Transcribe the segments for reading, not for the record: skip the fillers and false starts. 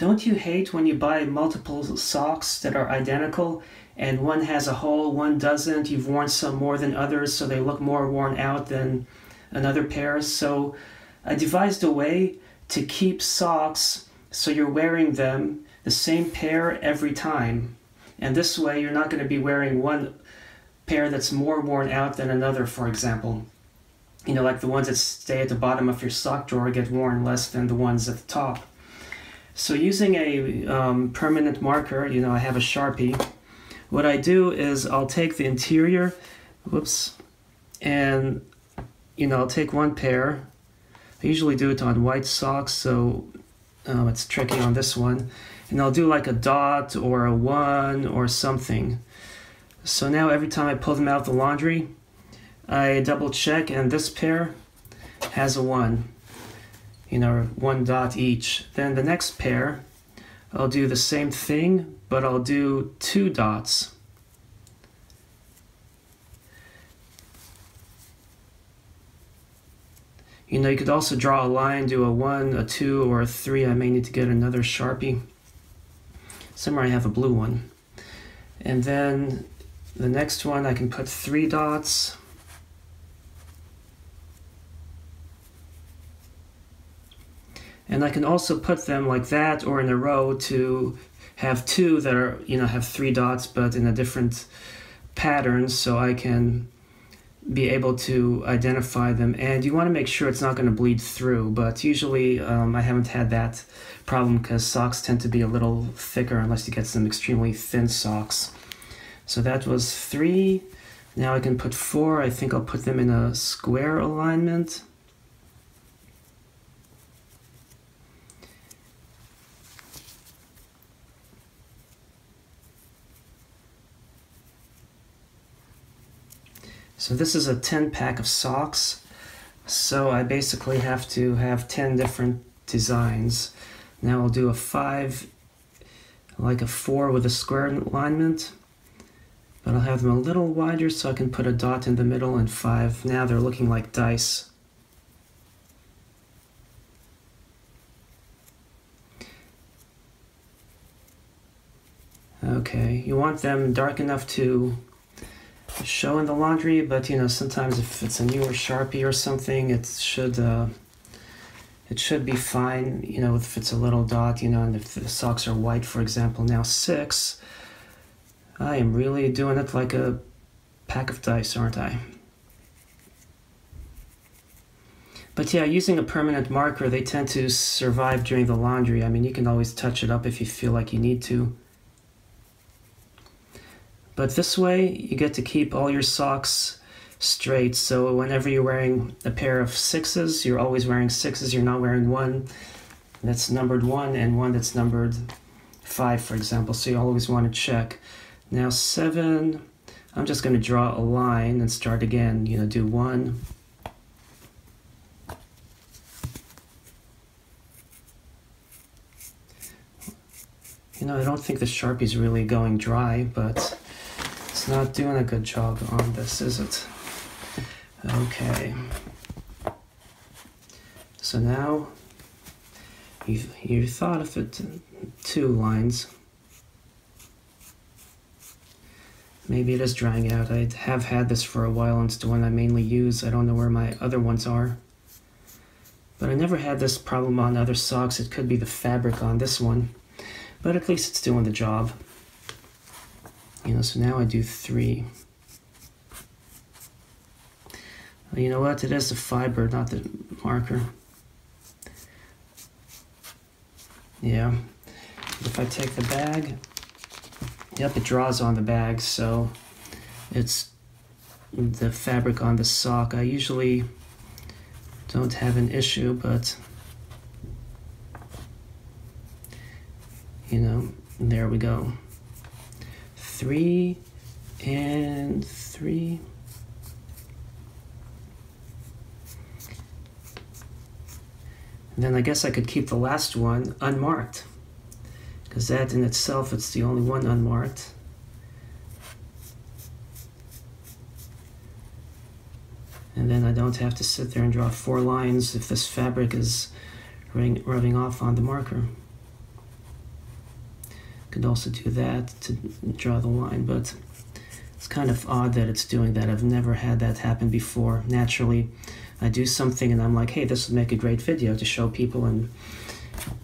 Don't you hate when you buy multiple socks that are identical and one has a hole, one doesn't? You've worn some more than others, so they look more worn out than another pair. So I devised a way to keep socks so you're wearing them the same pair every time. And this way you're not going to be wearing one pair that's more worn out than another, for example. You know, like the ones that stay at the bottom of your sock drawer get worn less than the ones at the top. So using a permanent marker, you know, I have a Sharpie. What I do is I'll take the interior, and, you know, I'll take one pair. I usually do it on white socks, so it's tricky on this one. And I'll do like a dot or a 1 or something. So now every time I pull them out of the laundry, I double check, and this pair has a 1. You know, 1 dot each. Then the next pair, I'll do the same thing, but I'll do 2 dots. You know, you could also draw a line, do a 1, a 2, or a 3. I may need to get another Sharpie. Somewhere I have a blue one. And then the next one, I can put 3 dots. And I can also put them like that or in a row to have 2 that are, you know, have 3 dots but in a different pattern, so I can be able to identify them. And you want to make sure it's not going to bleed through, but usually I haven't had that problem because socks tend to be a little thicker unless you get some extremely thin socks. So that was 3. Now I can put 4. I think I'll put them in a square alignment. So this is a 10 pack of socks, so I basically have to have 10 different designs. Now I'll do a 5, like a 4 with a square alignment, but I'll have them a little wider so I can put a dot in the middle, and 5. Now they're looking like dice. Okay, you want them dark enough to show in the laundry, but you know, sometimes if it's a newer Sharpie or something, it should be fine, you know, if it's a little dot, you know, and if the socks are white, for example. Now 6, I am really doing it like a pack of dice, aren't I? But yeah, using a permanent marker, they tend to survive during the laundry. I mean, you can always touch it up if you feel like you need to. But this way, you get to keep all your socks straight. So whenever you're wearing a pair of 6s, you're always wearing 6s. You're not wearing one that's numbered 1 and one that's numbered 5, for example. So you always want to check. Now 7, I'm just going to draw a line and start again. You know, do 1. You know, I don't think the Sharpie's really going dry, but it's not doing a good job on this, is it? Okay. So now you thought of it 2 lines. Maybe it is drying out. I have had this for a while and it's the one I mainly use. I don't know where my other ones are. But I never had this problem on other socks. It could be the fabric on this one. But at least it's doing the job. You know, so now I do 3. Well, you know what? It is the fiber, not the marker. Yeah. If I take the bag, yep, it draws on the bag, so it's the fabric on the sock. I usually don't have an issue, but you know, there we go. 3 and 3. And then I guess I could keep the last one unmarked, because that in itself, it's the only one unmarked. And then I don't have to sit there and draw 4 lines if this fabric is rubbing off on the marker. Could also do that to draw the line, but it's kind of odd that it's doing that. I've never had that happen before. Naturally, I do something and I'm like, hey, this would make a great video to show people, and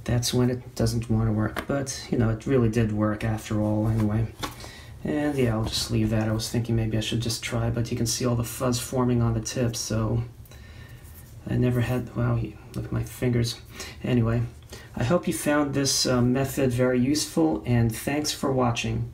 that's when it doesn't want to work. But, you know, it really did work after all anyway. And yeah, I'll just leave that. I was thinking maybe I should just try, but you can see all the fuzz forming on the tip, so I never had, wow, look at my fingers. Anyway, I hope you found this method very useful, and thanks for watching.